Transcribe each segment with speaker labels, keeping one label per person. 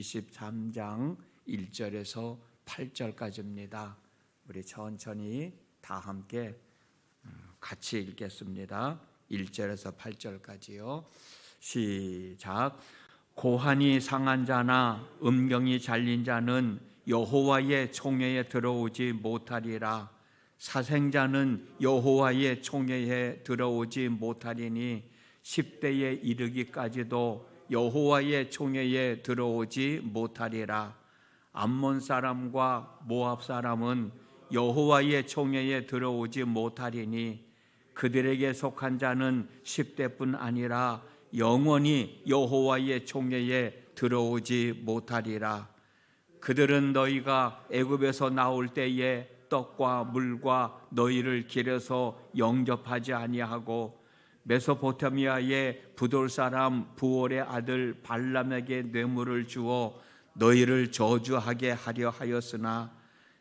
Speaker 1: 23장 1절에서 8절까지입니다. 우리 천천히 다 함께 같이 읽겠습니다. 1절에서 8절까지요. 시작. 고환이 상한 자나 음경이 잘린 자는 여호와의 총회에 들어오지 못하리라. 사생자는 여호와의 총회에 들어오지 못하리니 10대에 이르기까지도 여호와의 총회에 들어오지 못하리라. 암몬 사람과 모압 사람은 여호와의 총회에 들어오지 못하리니 그들에게 속한 자는 10대뿐 아니라 영원히 여호와의 총회에 들어오지 못하리라. 그들은 너희가 애굽에서 나올 때에 떡과 물과 너희를 길에서 영접하지 아니하고 메소포타미아의 부돌 사람 부올의 아들 발람에게 뇌물을 주어 너희를 저주하게 하려 하였으나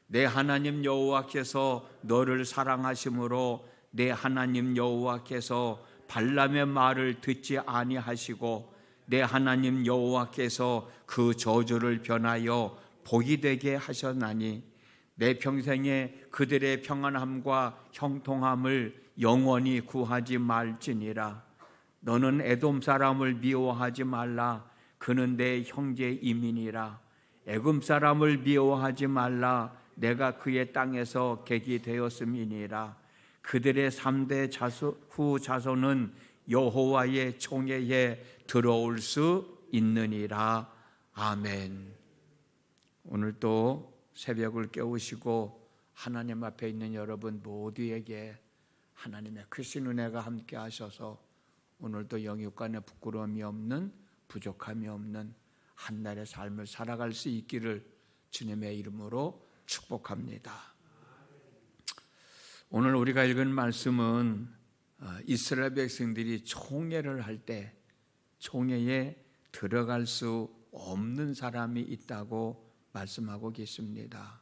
Speaker 1: 내 하나님 여호와께서 너를 사랑하심으로 내 하나님 여호와께서 발람의 말을 듣지 아니하시고 내 하나님 여호와께서 그 저주를 변하여 복이 되게 하셨나니 내 평생에 그들의 평안함과 형통함을 영원히 구하지 말지니라. 너는 에돔 사람을 미워하지 말라. 그는 내 형제 이민이라. 애굽 사람을 미워하지 말라. 내가 그의 땅에서 객이 되었음이니라. 그들의 3대 후 자손은 여호와의 총회에 들어올 수 있느니라. 아멘. 오늘 또 새벽을 깨우시고 하나님 앞에 있는 여러분 모두에게 하나님의 크신 은혜가 함께 하셔서 오늘도 영육간에 부끄러움이 없는, 부족함이 없는 한날의 삶을 살아갈 수 있기를 주님의 이름으로 축복합니다. 오늘 우리가 읽은 말씀은 이스라엘 백성들이 총회를 할 때 총회에 들어갈 수 없는 사람이 있다고 말씀하고 계십니다.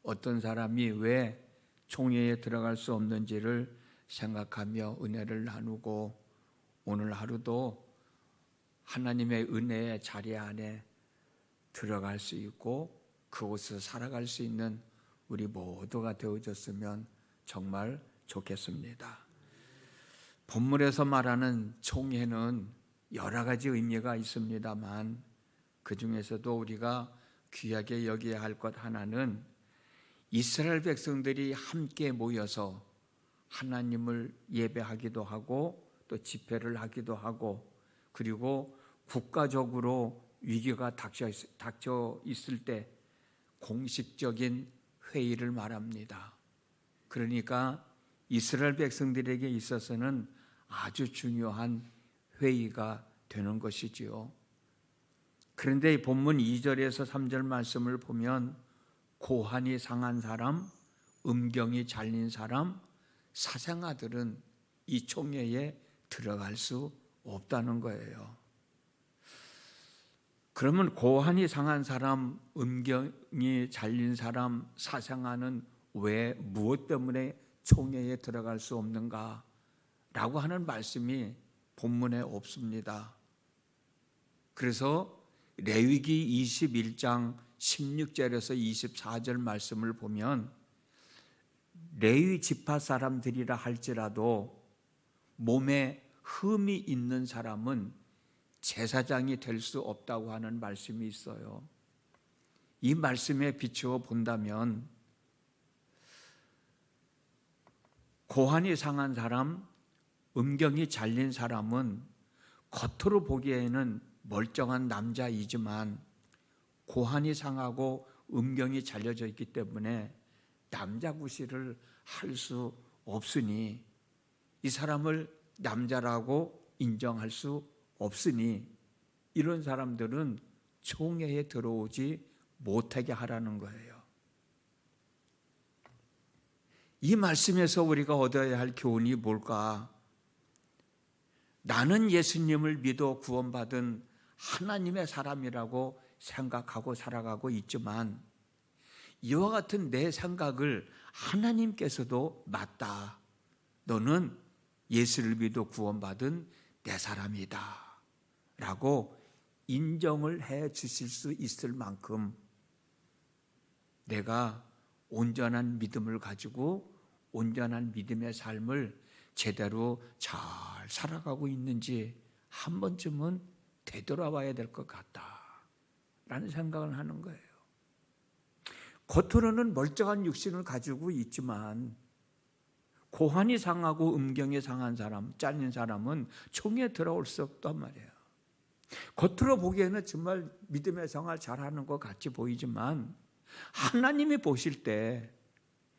Speaker 1: 어떤 사람이 왜 총회에 들어갈 수 없는지를 생각하며 은혜를 나누고 오늘 하루도 하나님의 은혜의 자리 안에 들어갈 수 있고 그곳에서 살아갈 수 있는 우리 모두가 되어졌으면 정말 좋겠습니다. 본문에서 말하는 총회는 여러 가지 의미가 있습니다만 그 중에서도 우리가 귀하게 여겨야 할 것 하나는 이스라엘 백성들이 함께 모여서 하나님을 예배하기도 하고 또 집회를 하기도 하고 그리고 국가적으로 위기가 닥쳐 있을 때 공식적인 회의를 말합니다. 그러니까 이스라엘 백성들에게 있어서는 아주 중요한 회의가 되는 것이지요. 그런데 이 본문 2절에서 3절 말씀을 보면 고환이 상한 사람, 음경이 잘린 사람, 사생아들은 이 총회에 들어갈 수 없다는 거예요. 그러면 고환이 상한 사람, 음경이 잘린 사람, 사생아는 왜 무엇 때문에 총회에 들어갈 수 없는가? 라고 하는 말씀이 본문에 없습니다. 그래서 레위기 21장 16절에서 24절 말씀을 보면 레위 지파 사람들이라 할지라도 몸에 흠이 있는 사람은 제사장이 될 수 없다고 하는 말씀이 있어요. 이 말씀에 비추어 본다면 고환이 상한 사람, 음경이 잘린 사람은 겉으로 보기에는 멀쩡한 남자이지만 고환이 상하고 음경이 잘려져 있기 때문에 남자 구실을 할 수 없으니 이 사람을 남자라고 인정할 수 없으니 이런 사람들은 총회에 들어오지 못하게 하라는 거예요. 이 말씀에서 우리가 얻어야 할 교훈이 뭘까? 나는 예수님을 믿어 구원받은 하나님의 사람이라고 생각하고 살아가고 있지만 이와 같은 내 생각을 하나님께서도 맞다. 너는 예수를 믿어 구원받은 내 사람이다. 라고 인정을 해 주실 수 있을 만큼 내가 온전한 믿음을 가지고 온전한 믿음의 삶을 제대로 잘 살아가고 있는지 한 번쯤은 되돌아봐야 될 것 같다라는 생각을 하는 거예요. 겉으로는 멀쩡한 육신을 가지고 있지만 고환이 상하고 음경이 상한 사람, 잘린 사람은 총에 들어올 수 없단 말이에요. 겉으로 보기에는 정말 믿음의 생활 잘하는 것 같이 보이지만 하나님이 보실 때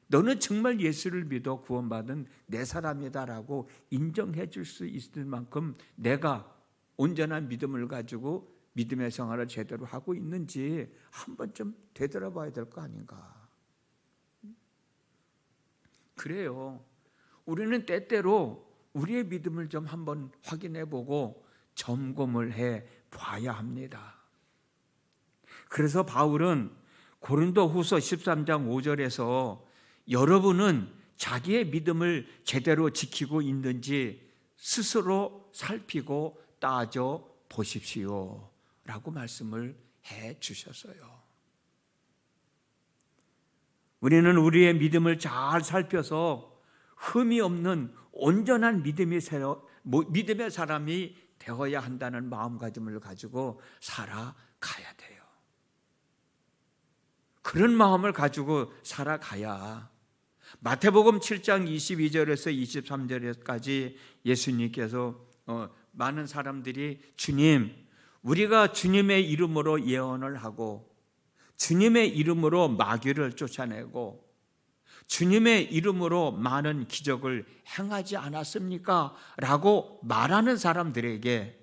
Speaker 1: 너는 정말 예수를 믿어 구원받은 내 사람이다라고 인정해 줄 수 있을 만큼 내가 온전한 믿음을 가지고 믿음의 생활을 제대로 하고 있는지 한 번쯤 되돌아봐야 될 거 아닌가. 그래요. 우리는 때때로 우리의 믿음을 좀 한번 확인해 보고 점검을 해 봐야 합니다. 그래서 바울은 고린도후서 13장 5절에서 여러분은 자기의 믿음을 제대로 지키고 있는지 스스로 살피고 따져 보십시오 라고 말씀을 해 주셨어요. 우리는 우리의 믿음을 잘 살펴서 흠이 없는 온전한 믿음의 사람이 되어야 한다는 마음가짐을 가지고 살아가야 돼요. 그런 마음을 가지고 살아가야 마태복음 7장 22절에서 23절까지 예수님께서 많은 사람들이 주님, 우리가 주님의 이름으로 예언을 하고 주님의 이름으로 마귀를 쫓아내고 주님의 이름으로 많은 기적을 행하지 않았습니까? 라고 말하는 사람들에게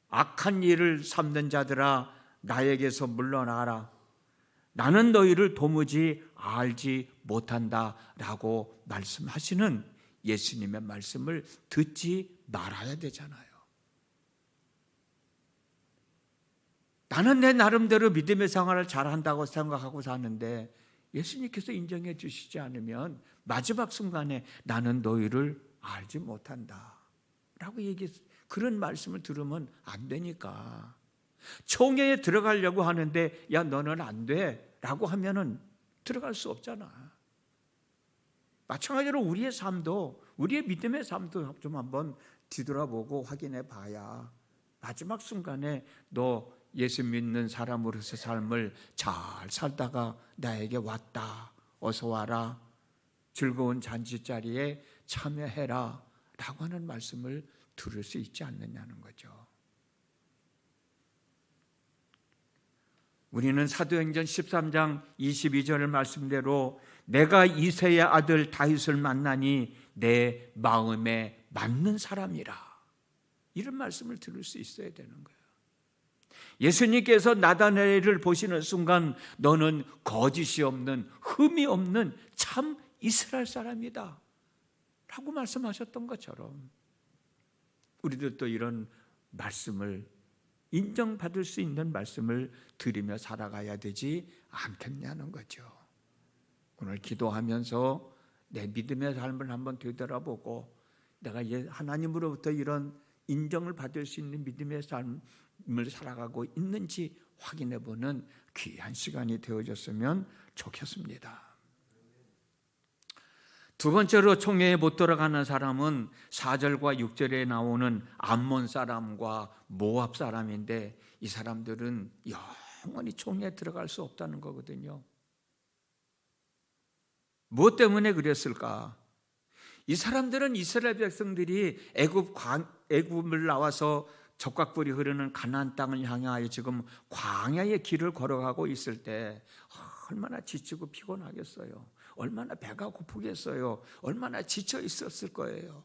Speaker 1: 악한 일을 삼는 자들아 나에게서 물러나라. 나는 너희를 도무지 알지 못한다 라고 말씀하시는 예수님의 말씀을 듣지 말아야 되잖아요. 나는 내 나름대로 믿음의 생활을 잘한다고 생각하고 사는데 예수님께서 인정해 주시지 않으면 마지막 순간에 나는 너희를 알지 못한다 라고 그런 말씀을 들으면 안 되니까 총회에 들어가려고 하는데 야 너는 안 돼 라고 하면은 들어갈 수 없잖아. 마찬가지로 우리의 삶도 우리의 믿음의 삶도 좀 한번 뒤돌아보고 확인해 봐야 마지막 순간에 너 예수 믿는 사람으로서 삶을 잘 살다가 나에게 왔다 어서 와라 즐거운 잔치자리에 참여해라 라고 하는 말씀을 들을 수 있지 않느냐는 거죠. 우리는 사도행전 13장 22절 말씀대로 내가 이새의 아들 다윗을 만나니 내 마음에 맞는 사람이라 이런 말씀을 들을 수 있어야 되는 거예요. 예수님께서 나다나엘을 보시는 순간 너는 거짓이 없는 흠이 없는 참 이스라엘 사람이다 라고 말씀하셨던 것처럼 우리도 또 이런 말씀을 인정받을 수 있는 말씀을 드리며 살아가야 되지 않겠냐는 거죠. 오늘 기도하면서 내 믿음의 삶을 한번 되돌아보고 내가 하나님으로부터 이런 인정을 받을 수 있는 믿음의 삶을 살아가고 있는지 확인해보는 귀한 시간이 되어졌으면 좋겠습니다. 두 번째로 총회에 못 들어가는 사람은 4절과 6절에 나오는 암몬 사람과 모압 사람인데 이 사람들은 영원히 총회에 들어갈 수 없다는 거거든요. 무엇 때문에 그랬을까? 이 사람들은 이스라엘 백성들이 애굽을 나와서 적각불이 흐르는 가나안 땅을 향하여 지금 광야의 길을 걸어가고 있을 때 얼마나 지치고 피곤하겠어요. 얼마나 배가 고프겠어요. 얼마나 지쳐 있었을 거예요.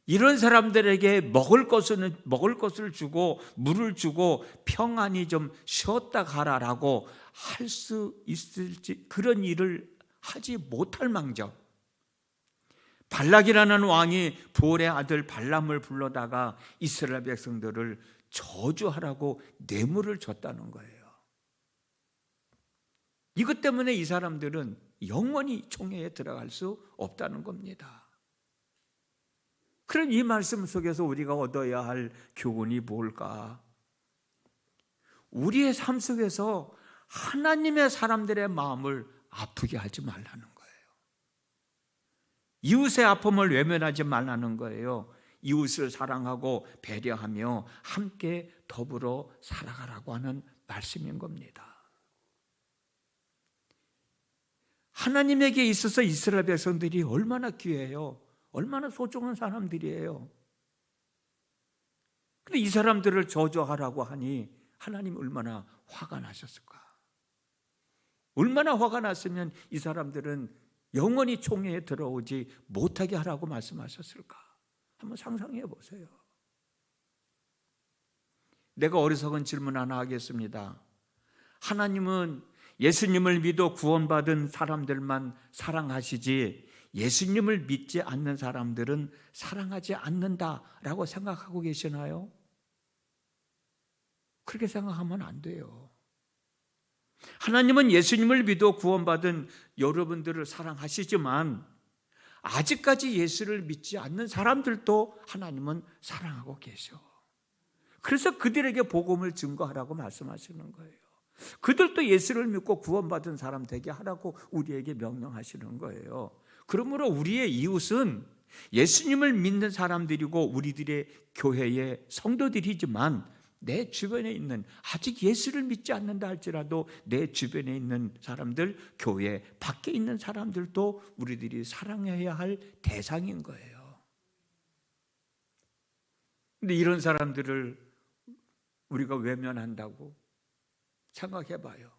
Speaker 1: 이런 사람들에게 먹을 것을 주고 물을 주고 평안히 좀 쉬었다 가라라고 할 수 있을지 그런 일을 하지 못할 망정 발락이라는 왕이 부올의 아들 발람을 불러다가 이스라엘 백성들을 저주하라고 뇌물을 줬다는 거예요. 이것 때문에 이 사람들은 영원히 총회에 들어갈 수 없다는 겁니다. 그런 이 말씀 속에서 우리가 얻어야 할 교훈이 뭘까? 우리의 삶 속에서 하나님의 사람들의 마음을 아프게 하지 말라는 거예요. 이웃의 아픔을 외면하지 말라는 거예요. 이웃을 사랑하고 배려하며 함께 더불어 살아가라고 하는 말씀인 겁니다. 하나님에게 있어서 이스라엘 백성들이 얼마나 귀해요. 얼마나 소중한 사람들이에요. 근데 이 사람들을 저주하라고 하니 하나님 얼마나 화가 나셨을까? 얼마나 화가 났으면 이 사람들은 영원히 총회에 들어오지 못하게 하라고 말씀하셨을까? 한번 상상해 보세요. 내가 어리석은 질문 하나 하겠습니다. 하나님은 예수님을 믿어 구원받은 사람들만 사랑하시지 예수님을 믿지 않는 사람들은 사랑하지 않는다라고 생각하고 계시나요? 그렇게 생각하면 안 돼요. 하나님은 예수님을 믿어 구원받은 여러분들을 사랑하시지만 아직까지 예수를 믿지 않는 사람들도 하나님은 사랑하고 계셔. 그래서 그들에게 복음을 증거하라고 말씀하시는 거예요. 그들도 예수를 믿고 구원받은 사람 되게 하라고 우리에게 명령하시는 거예요. 그러므로 우리의 이웃은 예수님을 믿는 사람들이고 우리들의 교회의 성도들이지만 내 주변에 있는 아직 예수를 믿지 않는다 할지라도 내 주변에 있는 사람들, 교회 밖에 있는 사람들도 우리들이 사랑해야 할 대상인 거예요. 근데 이런 사람들을 우리가 외면한다고 생각해 봐요.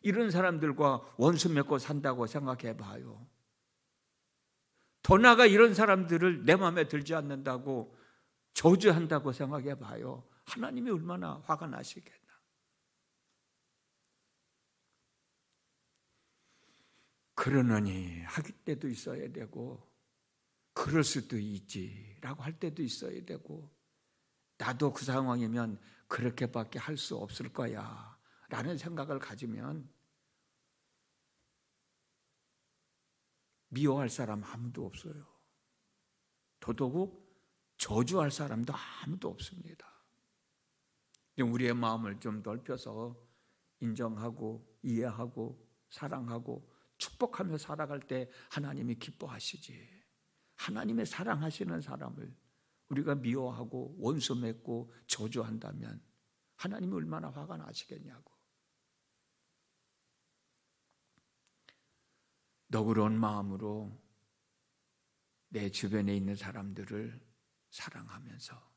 Speaker 1: 이런 사람들과 원수 맺고 산다고 생각해 봐요. 더 나아가 이런 사람들을 내 마음에 들지 않는다고 저주한다고 생각해 봐요. 하나님이 얼마나 화가 나시겠나. 그러느니 하기 때도 있어야 되고 그럴 수도 있지라고 할 때도 있어야 되고 나도 그 상황이면 그렇게밖에 할 수 없을 거야 라는 생각을 가지면 미워할 사람 아무도 없어요. 더더욱 저주할 사람도 아무도 없습니다. 우리의 마음을 좀 넓혀서 인정하고 이해하고 사랑하고 축복하며 살아갈 때 하나님이 기뻐하시지. 하나님의 사랑하시는 사람을 우리가 미워하고 원수 맺고 저주한다면 하나님이 얼마나 화가 나시겠냐고. 너그러운 마음으로 내 주변에 있는 사람들을 사랑하면서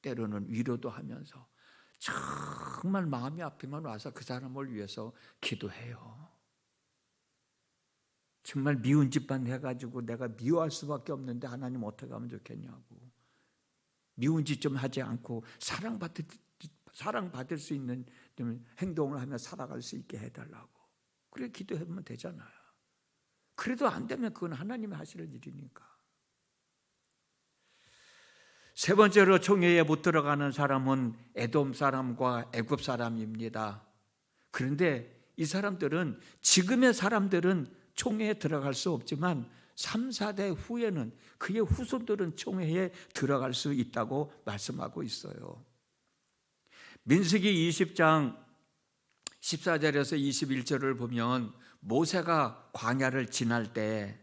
Speaker 1: 때로는 위로도 하면서 정말 마음이 아프면 와서 그 사람을 위해서 기도해요. 정말 미운 집안 해가지고 내가 미워할 수밖에 없는데 하나님 어떻게 하면 좋겠냐고. 미운 짓 좀 하지 않고 사랑받을 수 있는 행동을 하며 살아갈 수 있게 해달라고. 그래 기도하면 되잖아요. 그래도 안 되면 그건 하나님이 하실 일이니까. 세 번째로 총회에 못 들어가는 사람은 에돔 사람과 애굽 사람입니다. 그런데 이 사람들은 지금의 사람들은 총회에 들어갈 수 없지만 3, 4대 후에는 그의 후손들은 총회에 들어갈 수 있다고 말씀하고 있어요. 민수기 20장 14절에서 21절을 보면 모세가 광야를 지날 때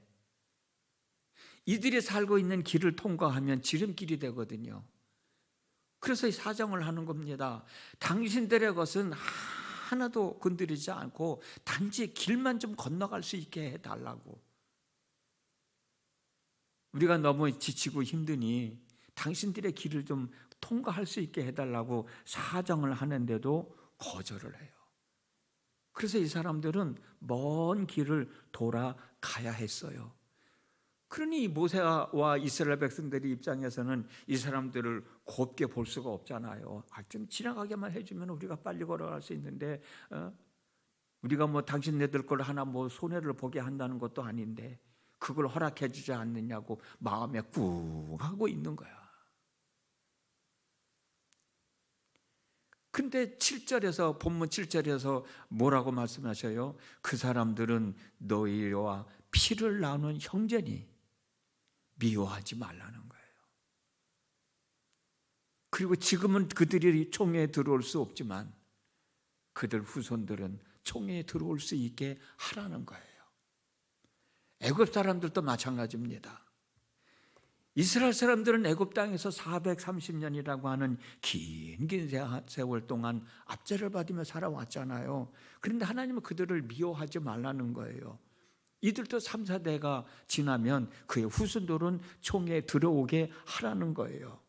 Speaker 1: 이들이 살고 있는 길을 통과하면 지름길이 되거든요. 그래서 이 사정을 하는 겁니다. 당신들의 것은 하나도 건드리지 않고 단지 길만 좀 건너갈 수 있게 해달라고. 우리가 너무 지치고 힘드니 당신들의 길을 좀 통과할 수 있게 해달라고 사정을 하는데도 거절을 해요. 그래서 이 사람들은 먼 길을 돌아가야 했어요. 그러니 모세와 이스라엘 백성들의 입장에서는 이 사람들을 곱게 볼 수가 없잖아요. 좀 지나가게만 해주면 우리가 빨리 걸어갈 수 있는데 우리가 뭐 당신네들 걸 하나 뭐 손해를 보게 한다는 것도 아닌데 그걸 허락해 주지 않느냐고 마음에 꾹 하고 있는 거야. 근데 7절에서 본문 7절에서 뭐라고 말씀하셔요? 그 사람들은 너희와 피를 나눈 형제니 미워하지 말라는 거예요. 그리고 지금은 그들이 총회에 들어올 수 없지만 그들 후손들은 총회에 들어올 수 있게 하라는 거예요. 애굽 사람들도 마찬가지입니다. 이스라엘 사람들은 애굽 땅에서 430년이라고 하는 긴 세월 동안 압제를 받으며 살아왔잖아요. 그런데 하나님은 그들을 미워하지 말라는 거예요. 이들도 3, 4대가 지나면 그의 후손들은 총회에 들어오게 하라는 거예요.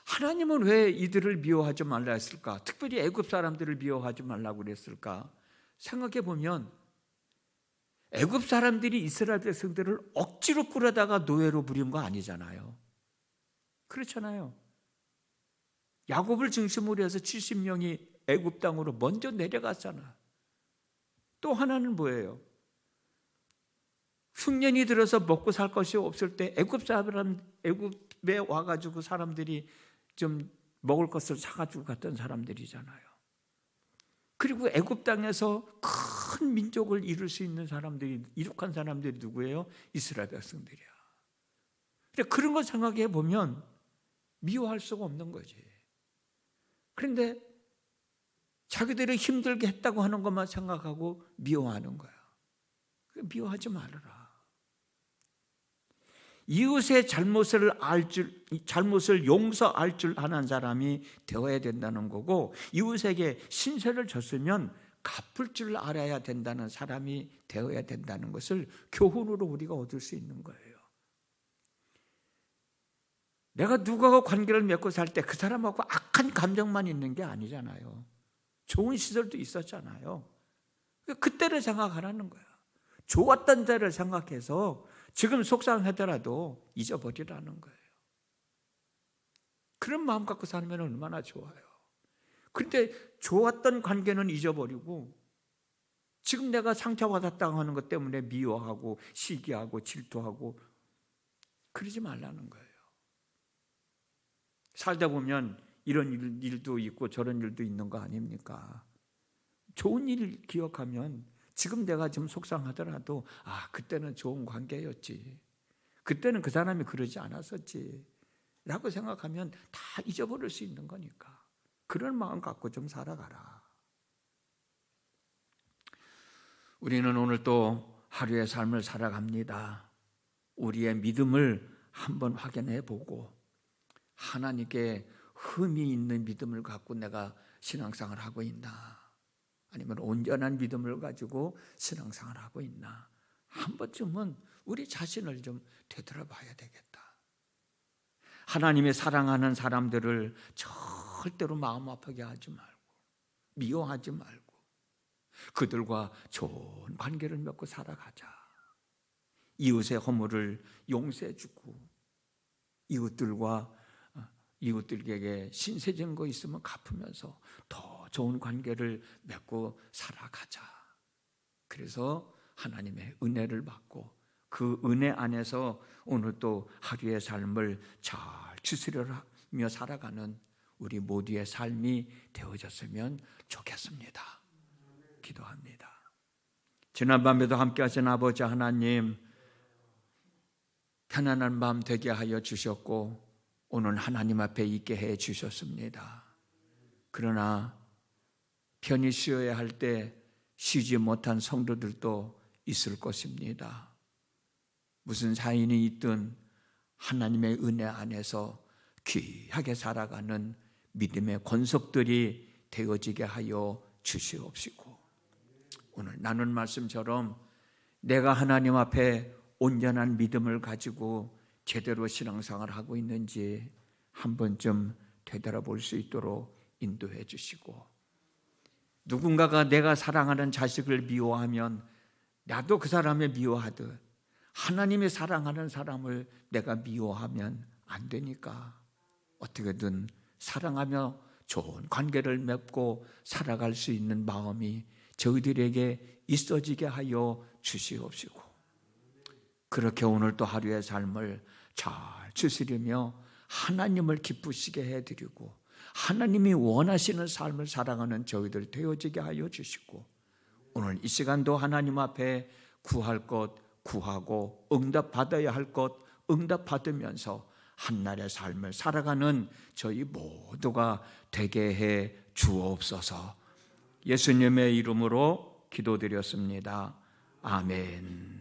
Speaker 1: 하나님은 왜 이들을 미워하지 말라 했을까? 특별히 애굽 사람들을 미워하지 말라고 그랬을까? 생각해 보면 애굽 사람들이 이스라엘 백성들을 억지로 끌어다가 노예로 부린 거 아니잖아요. 그렇잖아요. 야곱을 중심으로 해서 70명이 애굽 땅으로 먼저 내려갔잖아. 또 하나는 뭐예요? 흉년이 들어서 먹고 살 것이 없을 때 애굽에 와가지고 사람들이 좀 먹을 것을 사가지고 갔던 사람들이잖아요. 그리고 애굽 땅에서 큰 민족을 이룰 수 있는 사람들이, 이룩한 사람들이 누구예요? 이스라엘 백성들이야. 그런 걸 생각해 보면 미워할 수가 없는 거지. 그런데 자기들이 힘들게 했다고 하는 것만 생각하고 미워하는 거야. 미워하지 말아라. 이웃의 잘못을 용서할 줄 아는 사람이 되어야 된다는 거고, 이웃에게 신세를 졌으면 갚을 줄 알아야 된다는 사람이 되어야 된다는 것을 교훈으로 우리가 얻을 수 있는 거예요. 내가 누구하고 관계를 맺고 살 때 그 사람하고 악한 감정만 있는 게 아니잖아요. 좋은 시절도 있었잖아요. 그때를 생각하라는 거야. 좋았던 때를 생각해서 지금 속상하더라도 잊어버리라는 거예요. 그런 마음 갖고 살면 얼마나 좋아요. 그런데 좋았던 관계는 잊어버리고 지금 내가 상처받았다고 하는 것 때문에 미워하고 시기하고 질투하고 그러지 말라는 거예요. 살다 보면 이런 일도 있고 저런 일도 있는 거 아닙니까? 좋은 일 기억하면 지금 내가 좀 속상하더라도 그때는 좋은 관계였지, 그때는 그 사람이 그러지 않았었지 라고 생각하면 다 잊어버릴 수 있는 거니까 그런 마음 갖고 좀 살아가라. 우리는 오늘 또 하루의 삶을 살아갑니다. 우리의 믿음을 한번 확인해 보고 하나님께 흠이 있는 믿음을 갖고 내가 신앙생활을 하고 있나, 아니면 온전한 믿음을 가지고 신앙생활을 하고 있나, 한 번쯤은 우리 자신을 좀 되돌아봐야 되겠다. 하나님의 사랑하는 사람들을 절대로 마음 아프게 하지 말고 미워하지 말고 그들과 좋은 관계를 맺고 살아가자. 이웃의 허물을 용서해주고 이웃들에게 신세진 거 있으면 갚으면서 더 좋은 관계를 맺고 살아가자. 그래서 하나님의 은혜를 받고 그 은혜 안에서 오늘 또 하루의 삶을 잘 추스려가며 살아가는 우리 모두의 삶이 되어졌으면 좋겠습니다. 기도합니다. 지난밤에도 함께 하신 아버지 하나님, 편안한 밤 되게 하여 주셨고 오늘 하나님 앞에 있게 해 주셨습니다. 그러나 편히 쉬어야 할 때 쉬지 못한 성도들도 있을 것입니다. 무슨 사인이 있든 하나님의 은혜 안에서 귀하게 살아가는 믿음의 권속들이 되어지게 하여 주시옵시고, 오늘 나눈 말씀처럼 내가 하나님 앞에 온전한 믿음을 가지고 제대로 신앙생활을 하고 있는지 한 번쯤 되돌아볼 수 있도록 인도해 주시고, 누군가가 내가 사랑하는 자식을 미워하면 나도 그 사람을 미워하듯 하나님이 사랑하는 사람을 내가 미워하면 안 되니까 어떻게든 사랑하며 좋은 관계를 맺고 살아갈 수 있는 마음이 저희들에게 있어지게 하여 주시옵시고, 그렇게 오늘 또 하루의 삶을 잘 추스리며 하나님을 기쁘시게 해드리고 하나님이 원하시는 삶을 살아가는 저희들 되어지게 하여 주시고, 오늘 이 시간도 하나님 앞에 구할 것 구하고 응답받아야 할 것 응답받으면서 한날의 삶을 살아가는 저희 모두가 되게 해 주옵소서. 예수님의 이름으로 기도드렸습니다. 아멘.